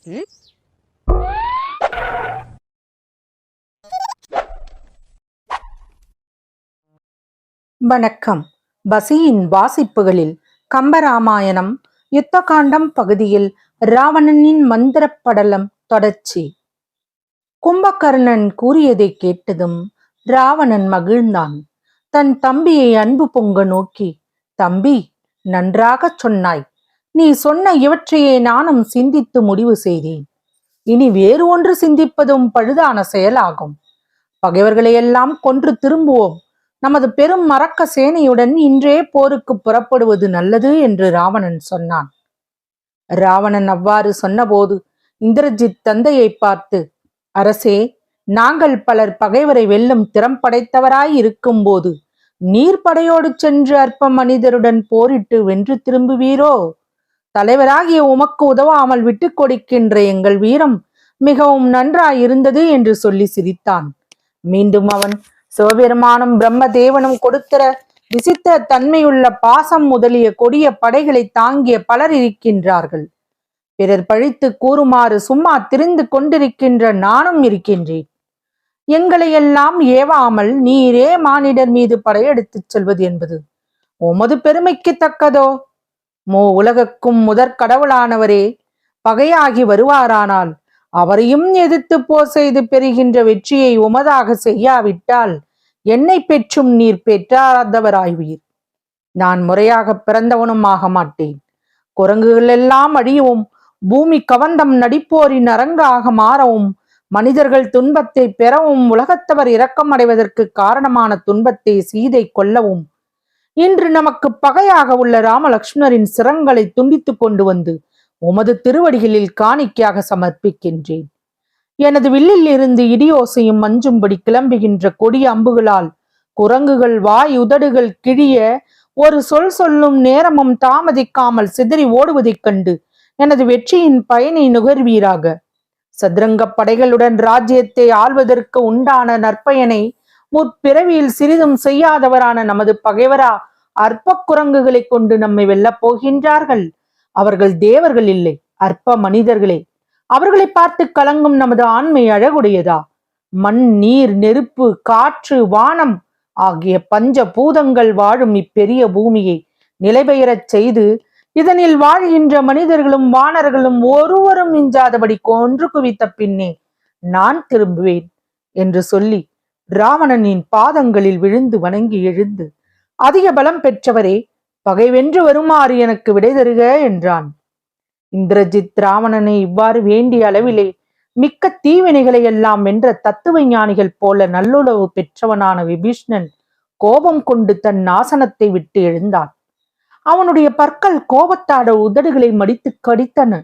ம்? வணக்கம். பசியின் வாசிப்புகளில் கம்பராமாயணம் யுத்தகாண்டம் பகுதியில் ராவணனின் மந்திரப் படலம் தொடர்ச்சி. கும்பகர்ணன் கூறியதை கேட்டதும் ராவணன் மகிழ்ந்தான். தன் தம்பியை அன்பு பொங்க நோக்கி, தம்பி, நன்றாகச் சொன்னாய். நீ சொன்ன இவற்றையே நானும் சிந்தித்து முடிவு செய்தேன். இனி வேறு ஒன்று சிந்திப்பதும் பழுதான செயலாகும். பகைவர்களையெல்லாம் கொன்று திரும்புவோம். நமது பெரும் மரக்க சேனையுடன் இன்றே போருக்கு புறப்படுவது நல்லது என்று ராவணன் சொன்னான். ராவணன் அவ்வாறு சொன்னபோது இந்திரஜித் தந்தையை பார்த்து, அரசே, நாங்கள் பலர் பகைவரை வெல்லும் திறம் படைத்தவராய் இருக்கும் போது நீர் படையோடு சென்று அற்ப மனிதருடன் போரிட்டு வென்று திரும்புவீரோ? தலைவராகிய உமக்கு உதவாமல் விட்டு கொடுக்கின்ற எங்கள் வீரம் மிகவும் நன்றாயிருந்தது என்று சொல்லி சிரித்தான். மீண்டும் அவன், சிவபெருமானும் பிரம்மதேவனும் கொடுக்கிற விசித்திர தன்மையுள்ள பாசம் முதலிய கொடிய படைகளை தாங்கிய பலர் இருக்கின்றார்கள். பிறர் பழித்து கூறுமாறு சும்மா திரிந்து கொண்டிருக்கின்ற நானும் இருக்கின்றேன். எங்களையெல்லாம் ஏவாமல் நீரே மானிடர் மீது படையெடுத்துச் செல்வது என்பது உமது பெருமைக்கு தக்கதோ? உலகக்கும் முதற் கடவுளானவரே பகையாகி வருவாரானால் அவரையும் எதிர்த்து போர் செய்து பெறுகின்ற வெற்றியை உமதாக செய்யாவிட்டால் என்னை பெற்றும் நீர் பெற்றாதவராய்வீர். நான் முறையாக பிறந்தவனும் ஆக மாட்டேன். குரங்குகள் எல்லாம் அழியவும், பூமி கவந்தம் நடிப்போரின் அரங்காக மாறவும், மனிதர்கள் துன்பத்தை பெறவும், உலகத்தவர் இரக்கம் அடைவதற்கு காரணமான துன்பத்தை சீதை கொல்லவும், இன்று நமக்கு பகையாக உள்ள ராமலக்ஷ்மணரின் சிரங்களை துண்டித்து கொண்டு வந்து உமது திருவடிகளில் காணிக்கையாக சமர்ப்பிக்கின்றேன். எனது வில்லில் இருந்து இடியோசையும் மஞ்சும்படி கிளம்புகின்ற கொடிய அம்புகளால் குரங்குகள் வாய் உதடுகள் கிழிய ஒரு சொல் சொல்லும் நேரமும் தாமதிக்காமல் சிதறி ஓடுவதைக் கண்டு எனது வெற்றியின் பயனை நுகர்வீராக. சதுரங்க படைகளுடன் ராஜ்யத்தை ஆள்வதற்கு உண்டான நற்பயனை முற்பிறவியில் சிறிதும் செய்யாதவரான நமது பகைவரா அற்ப குரங்குகளை கொண்டு நம்மை வெல்லப் போகின்றார்கள். அவர்கள் தேவர்கள் இல்லை, அற்ப மனிதர்களே. அவர்களை பார்த்து கலங்கும் நமது ஆண்மை அழகுடையதா? மண், நீர், நெருப்பு, காற்று, வானம் ஆகிய பஞ்ச பூதங்கள் வாழும் இப்பெரிய பூமியை நிலைபெயரச் செய்து இதனில் வாழ்கின்ற மனிதர்களும் வானர்களும் ஒருவரும் மிஞ்சாதபடி கொன்று குவித்த பின்னே நான் திரும்புவேன் என்று சொல்லி ராவணனின் பாதங்களில் விழுந்து வணங்கி எழுந்து, அதிக பலம் பெற்றவரே, பகை வென்று வருமாறு எனக்கு விடை தருக என்றான். இந்திரஜித் ராவணனை இவ்வாறு வேண்டிய அளவிலே மிக்க தீவினைகளை எல்லாம் வென்ற தத்துவ ஞானிகள் போல நல்லுறவு பெற்றவனான விபீஷ்ணன் கோபம் கொண்டு தன் ஆசனத்தை விட்டு எழுந்தான். அவனுடைய பற்கள் கோபத்தாட உதடுகளை மடித்து கடித்தன.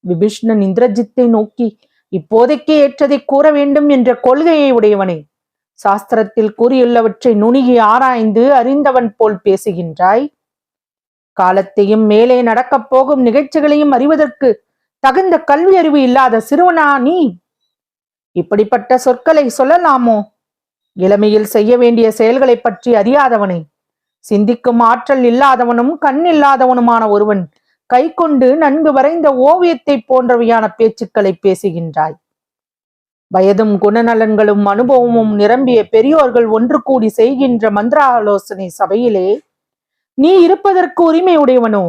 விபீஷ்ணன் இந்திரஜித்தை நோக்கி, இப்போதைக்கு ஏற்றதை கூற வேண்டும் என்ற கொள்கையை உடையவனே, சாஸ்திரத்தில் கூறியுள்ளவற்றை நுணுகி ஆராய்ந்து அறிந்தவன் போல் பேசுகின்றாய். காலத்தையும் மேலே நடக்கப் போகும் நிகழ்ச்சிகளையும் அறிவதற்கு தகுந்த கல்வி அறிவு இல்லாத சிறுவனா நீ? இப்படிப்பட்ட சொற்களை சொல்லலாமோ? இளமையில் செய்ய வேண்டிய செயல்களை பற்றி அறியாதவனே, சிந்திக்கும் ஆற்றல் இல்லாதவனும் கண் இல்லாதவனுமான ஒருவன் கை கொண்டு நன்கு வரைந்த ஓவியத்தை போன்றவையான பேச்சுக்களை பேசுகின்றாய். வயதும் குணநலன்களும் அனுபவமும் நிரம்பிய பெரியோர்கள் ஒன்று கூடி செய்கின்ற மந்திர ஆலோசனை சபையிலே நீ இருப்பதற்கு உரிமை உடையவனோ?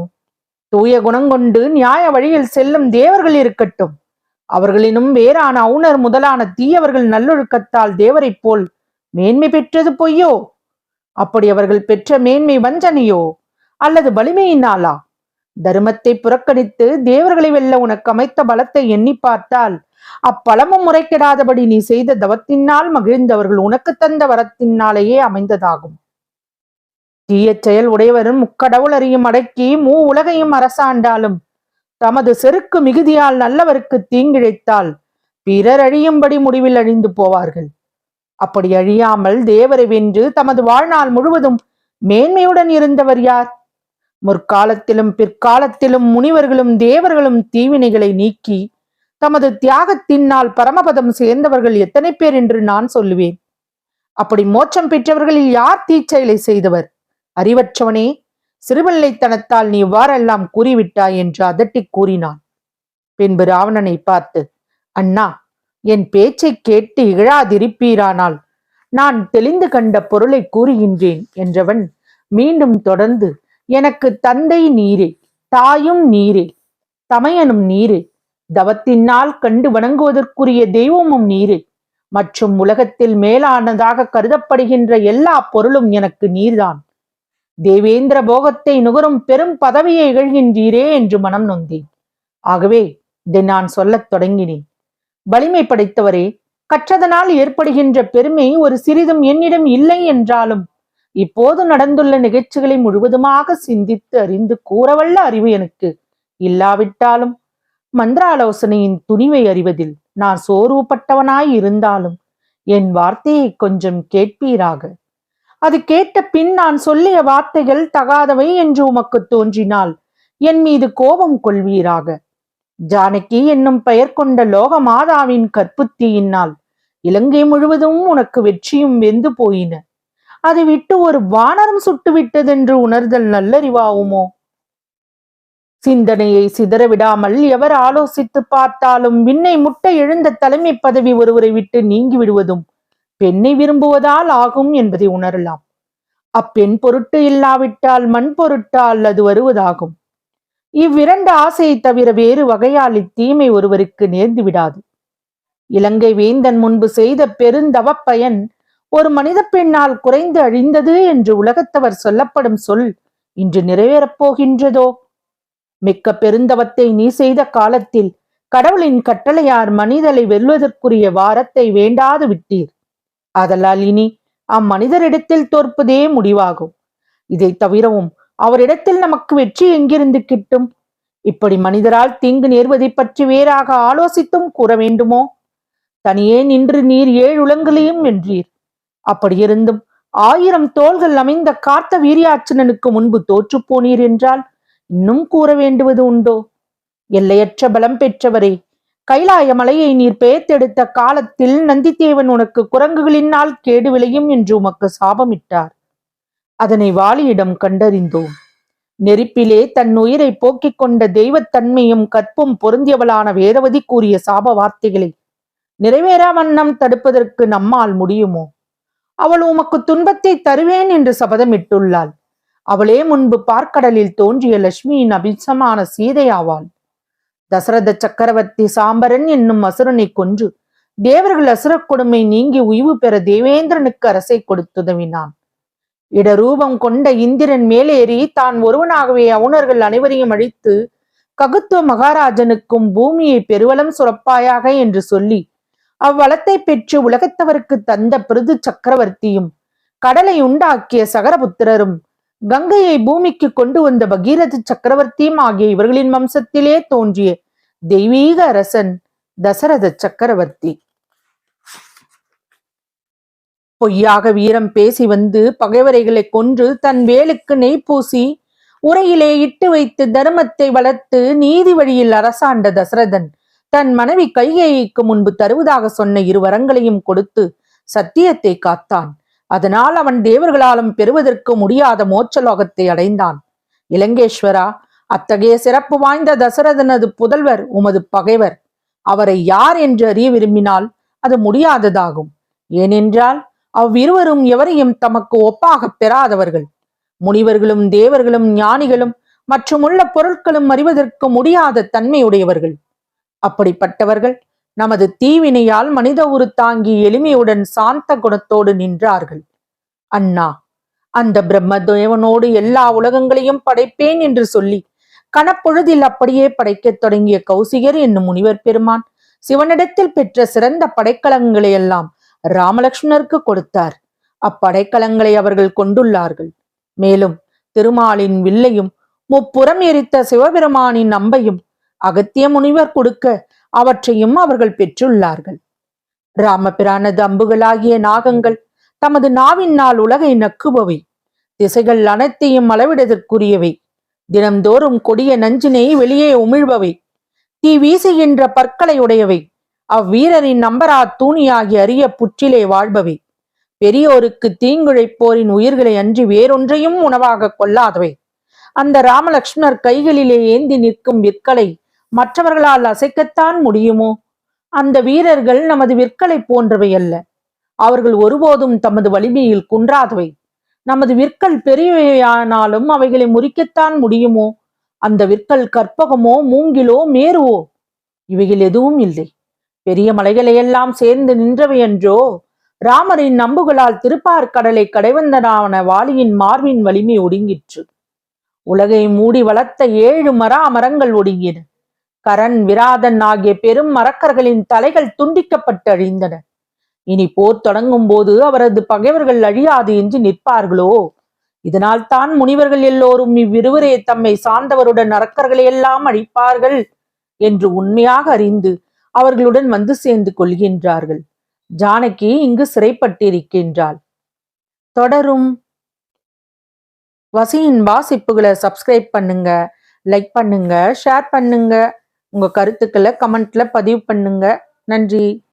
தூய குணங்கொண்டு நியாய வழியில் செல்லும் தேவர்கள் இருக்கட்டும். அவர்களினும் வேறான அவுணர் முதலான தீயவர்கள் நல்லொழுக்கத்தால் தேவரை போல் மேன்மை பெற்றது பொய்யோ? அப்படி அவர்கள் பெற்ற மேன்மை வஞ்சனையோ அல்லது வலிமையினாலா? தர்மத்தை புறக்கணித்து தேவர்களை வெல்ல உனக்கு அமைத்த பலத்தை எண்ணி பார்த்தால் அப்பலமும் முறைகெடாதபடி நீ செய்த தவத்தினால் மகிழ்ந்தவர்கள் உனக்கு தந்த வரத்தினாலேயே அமைந்ததாகும். தீய செயல் உடையவரும் முக்கடவுள் அறியும் அடக்கி உலகையும் அரசாண்டாலும் தமது செருக்கு மிகுதியால் நல்லவருக்கு தீங்கிழைத்தால் பிறர் அழியும்படி முடிவில் அழிந்து போவார்கள். அப்படி அழியாமல் தேவரை வென்று தமது வாழ்நாள் முழுவதும் மேன்மையுடன் இருந்தவர் யார்? முற்காலத்திலும் பிற்காலத்திலும் முனிவர்களும் தேவர்களும் தீவினைகளை நீக்கி தமது தியாகத்தினால் பரமபதம் சேர்ந்தவர்கள் எத்தனை பேர் என்று நான் சொல்லுவேன். அப்படி மோட்சம் பெற்றவர்களில் யார் தீச்செயலை செய்தவர்? அறிவற்றவனே, சிறுபிள்ளைத்தனத்தால் நீ இவ்வாறெல்லாம் கூறிவிட்டாய் என்று அதட்டி கூறினான். பின்பு ராவணனை பார்த்து, அண்ணா, என் பேச்சை கேட்டு இகழாதிருப்பீரானால் நான் தெளிந்து கண்ட பொருளை கூறுகின்றேன் என்றவன் மீண்டும் தொடர்ந்து, எனக்கு தந்தை நீரே, தாயும் நீரே, தமையனும் நீரே, தவத்தினால் கண்டு வணங்குவதற்குரிய தெய்வமும் நீரே, மற்றும் உலகத்தில் மேலானதாக கருதப்படுகின்ற எல்லா பொருளும் எனக்கு நீர்தான். தேவேந்திர போகத்தை நுகரும் பெரும் பதவியை இகழ்கின்றீரே என்று மனம் நொந்தேன். ஆகவே இதை நான் சொல்லத் தொடங்கினேன். வலிமை படைத்தவரே, கற்றதனால் ஏற்படுகின்ற பெருமை ஒரு சிறிதும் என்னிடம் இல்லை என்றாலும் இப்போது நடந்துள்ள நிகழ்ச்சிகளை முழுவதுமாக சிந்தித்து அறிந்து கூறவல்ல அறிவு எனக்கு இல்லாவிட்டாலும் மந்திராலோசனையின் துணிவை அறிவதில் நான் சோர்வுபட்டவனாய் இருந்தாலும் என் வார்த்தையை கொஞ்சம் கேட்பீராக. அது கேட்ட பின் நான் சொல்லிய வார்த்தைகள் தகாதவை என்று உமக்கு தோன்றினால் என் மீது கோபம் கொள்வீராக. ஜானகி என்னும் பெயர் கொண்ட லோக மாதாவின் கற்புத்தியினால் இலங்கை முழுவதும் உனக்கு வெற்றியும் வெந்து போயின. அதை விட்டு ஒரு வானரம் சுட்டுவிட்டதென்று உணர்தல் நல்லறிவாகுமோ? சிந்தனையை சிதறவிடாமல் எவர் ஆலோசித்து பார்த்தாலும் விண்ணை முட்டை எழுந்த தலைமை பதவி ஒருவரை விட்டு நீங்கி விடுவதும் பெண்ணை விரும்புவதால் ஆகும் என்பதை உணரலாம். அப்பெண் பொருட்டு இல்லாவிட்டால் மண் பொருட்டால் அது வருவதாகும். இவ்விரண்டு ஆசையை தவிர வேறு வகையால் இத்தீமை ஒருவருக்கு நேர்ந்து விடாது. இலங்கை வேந்தன் முன்பு செய்த பெருந்தவ பயன் ஒரு மனித பெண்ணால் குறைந்து அழிந்தது என்று உலகத்தவர் சொல்லப்படும் சொல் இன்று நிறைவேறப் போகின்றதோ? மிக்க பெருந்தவத்தை நீ செய்த காலத்தில் கடவுளின் கட்டளையார் மனிதனை வெல்வதற்குரிய வாரத்தை வேண்டாது விட்டீர். ஆதலால் இனி அம்மனிதரிடத்தில் தோற்பதே முடிவாகும். இதை தவிரவும் அவரிடத்தில் நமக்கு வெற்றி எங்கிருந்து கிட்டும்? இப்படி மனிதரால் தீங்கு நேர்வதை பற்றி வேறாக ஆலோசித்தும் கூற வேண்டுமோ? தனியே நின்று நீர் 7 உலங்களையும் வென்றீர். அப்படியிருந்தும் 1000 தோள்கள் அமைந்த கார்த்த வீரியாச்சனனுக்கு முன்பு தோற்று போனீர் என்றால் இன்னும் கூற வேண்டுவது உண்டோ? எல்லையற்ற பலம் பெற்றவரே, கைலாய மலையை நீர் பெயர்த்தெடுத்த காலத்தில் நந்திதேவன் உனக்கு குரங்குகளினால் கேடு விளையும் என்று உமக்கு சாபமிட்டார். அதனை வாலியிடம் கண்டறிந்தோம். நெருப்பிலே தன் உயிரை போக்கிக் கொண்ட தெய்வத்தன்மையும் கற்பும் பொருந்தியவளான வேதவதி கூறிய சாப வார்த்தைகளை நிறைவேறா வண்ணம் தடுப்பதற்கு நம்மால் முடியுமோ? அவள் உமக்கு துன்பத்தை தருவேன் என்று சபதமிட்டுள்ளாள். அவளே முன்பு பார்க்கடலில் தோன்றிய லட்சுமியின் அபிசமான சீதையாவாள். தசரத சக்கரவர்த்தி சாம்பரன் என்னும் அசுரனை கொன்று தேவர்கள் அசுர கொடுமை நீங்கி உய்வு பெற தேவேந்திரனுக்கு அரசை கொடுத்துதவினான். இடரூபம் கொண்ட இந்திரன் மேலேறி தான் ஒருவனாகவே அவுணர்கள் அனைவரையும் அழித்து ககுத்துவ மகாராஜனுக்கும் பூமியை பெருவளம் சுரப்பாயாக என்று சொல்லி அவ்வளத்தை பெற்று உலகத்தவருக்கு தந்த பிருது சக்கரவர்த்தியும் கடலை உண்டாக்கிய சகரபுத்திரரும் கங்கையை பூமிக்கு கொண்டு வந்த பகீரத சக்கரவர்த்தியும் ஆகிய இவர்களின் வம்சத்திலே தோன்றிய தெய்வீக அரசன் தசரத சக்கரவர்த்தி. பொய்யாக வீரம் பேசி வந்து பகைவரைகளை கொன்று தன் வேலுக்கு நெய் பூசி உரையிலே இட்டு வைத்து தர்மத்தை வளர்த்து நீதி வழியில் அரசாண்ட தசரதன் தன் மனைவி கைகேயிக்கு முன்பு தருவதாக சொன்ன 2 வரங்களையும் கொடுத்து சத்தியத்தை காத்தான். அதனால் அவன் தேவர்களாலும் பெறுவதற்கு முடியாத மோட்சலோகத்தை அடைந்தான். இலங்கேஸ்வரா, அத்தகைய சிறப்பு வாய்ந்த தசரதனது புதல்வர் உமது பகைவர். அவரை யார் என்று அறிய விரும்பினால் அது முடியாததாகும். ஏனென்றால் அவ்விருவரும் எவரையும் தமக்கு ஒப்பாக பெறாதவர்கள். முனிவர்களும் தேவர்களும் ஞானிகளும் மற்றும் உள்ள பொருட்களும் அறிவதற்கு முடியாத தன்மையுடையவர்கள். அப்படிப்பட்டவர்கள் நமது தீவினையால் மனித உரு தாங்கி எளிமையுடன் சாந்த குணத்தோடு நின்றார்கள். அண்ணா, அந்த பிரம்மதேவனோடு எல்லா உலகங்களையும் படைப்பேன் என்று சொல்லி கணப்பொழுதில் அப்படியே படைக்கத் தொடங்கிய கௌசிகர் என்னும் முனிவர் பெருமான் சிவனிடத்தில் பெற்ற சிறந்த படைக்கலங்களை எல்லாம் ராமலட்சுமணருக்கு கொடுத்தார். அப்படைக்கலங்களை அவர்கள் கொண்டுள்ளார்கள். மேலும் திருமாலின் வில்லையும் முப்புறம் எரித்த சிவபெருமானின் அம்பையும் அகத்திய முனிவர் கொடுக்க அவற்றையும் அவர்கள் பெற்றுள்ளார்கள். ராமபிரானது அம்புகளாகிய நாகங்கள் தமது நாவினால் உலகை நக்குபவை. திசைகள் அனைத்தையும் அளவிடதற்குரியவை. தினம்தோறும் கொடிய நஞ்சினை வெளியே உமிழ்பவை. தீ வீசுகின்ற பற்களை உடையவை. அவ்வீரரின் நம்பரா தூணியாகி அரிய புற்றிலே வாழ்பவை. பெரியோருக்கு தீங்குழைப்போரின் உயிர்களை அன்றி வேறொன்றையும் உணவாக கொள்ளாதவை. அந்த ராமலட்சுமணர் கைகளிலே ஏந்தி நிற்கும் விற்களை மற்றவர்களால் அசைக்கத்தான் முடியுமோ? அந்த வீரர்கள் நமது விற்களை போன்றவை அல்ல. அவர்கள் ஒருபோதும் தமது வலிமையில் குன்றாதவை. நமது விற்கள் பெரியவையானாலும் அவைகளை முறிக்கத்தான் முடியுமோ? அந்த விற்கள் கற்பகமோ, மூங்கிலோ, மேருவோ? இவைகள் எதுவும் இல்லை. பெரிய மலைகளையெல்லாம் சேர்ந்து நின்றவை என்றோ? ராமரின் அம்புகளால் திருப்பார்கடலை கடைவந்தனான வாலியின் மார்பின் வலிமை ஒடுங்கிற்று. உலகை மூடி வளர்த்த 7 மரங்கள் ஒடுங்கின. கரண், விராதன் ஆகிய பெரும் மரக்கர்களின் தலைகள் துண்டிக்கப்பட்டு அழிந்தன. இனி போர் தொடங்கும் போது அவரது பகைவர்கள் அழியாது என்று நிற்பார்களோ? இதனால் தான் முனிவர்கள் எல்லோரும் இவ்விருவரே தம்மை சார்ந்தவருடன் அரக்கர்களையெல்லாம் அழிப்பார்கள் என்று உண்மையாக அறிந்து அவர்களுடன் வந்து சேர்ந்து கொள்கின்றார்கள். ஜானகி இங்கு சிறைப்பட்டிருக்கின்றாள். தொடரும். வசியின் வாசிப்புகளை சப்ஸ்கிரைப் பண்ணுங்க, லைக் பண்ணுங்க, ஷேர் பண்ணுங்க, உங்க கருத்துக்களை கமெண்ட்ல பதிவு பண்ணுங்க. நன்றி.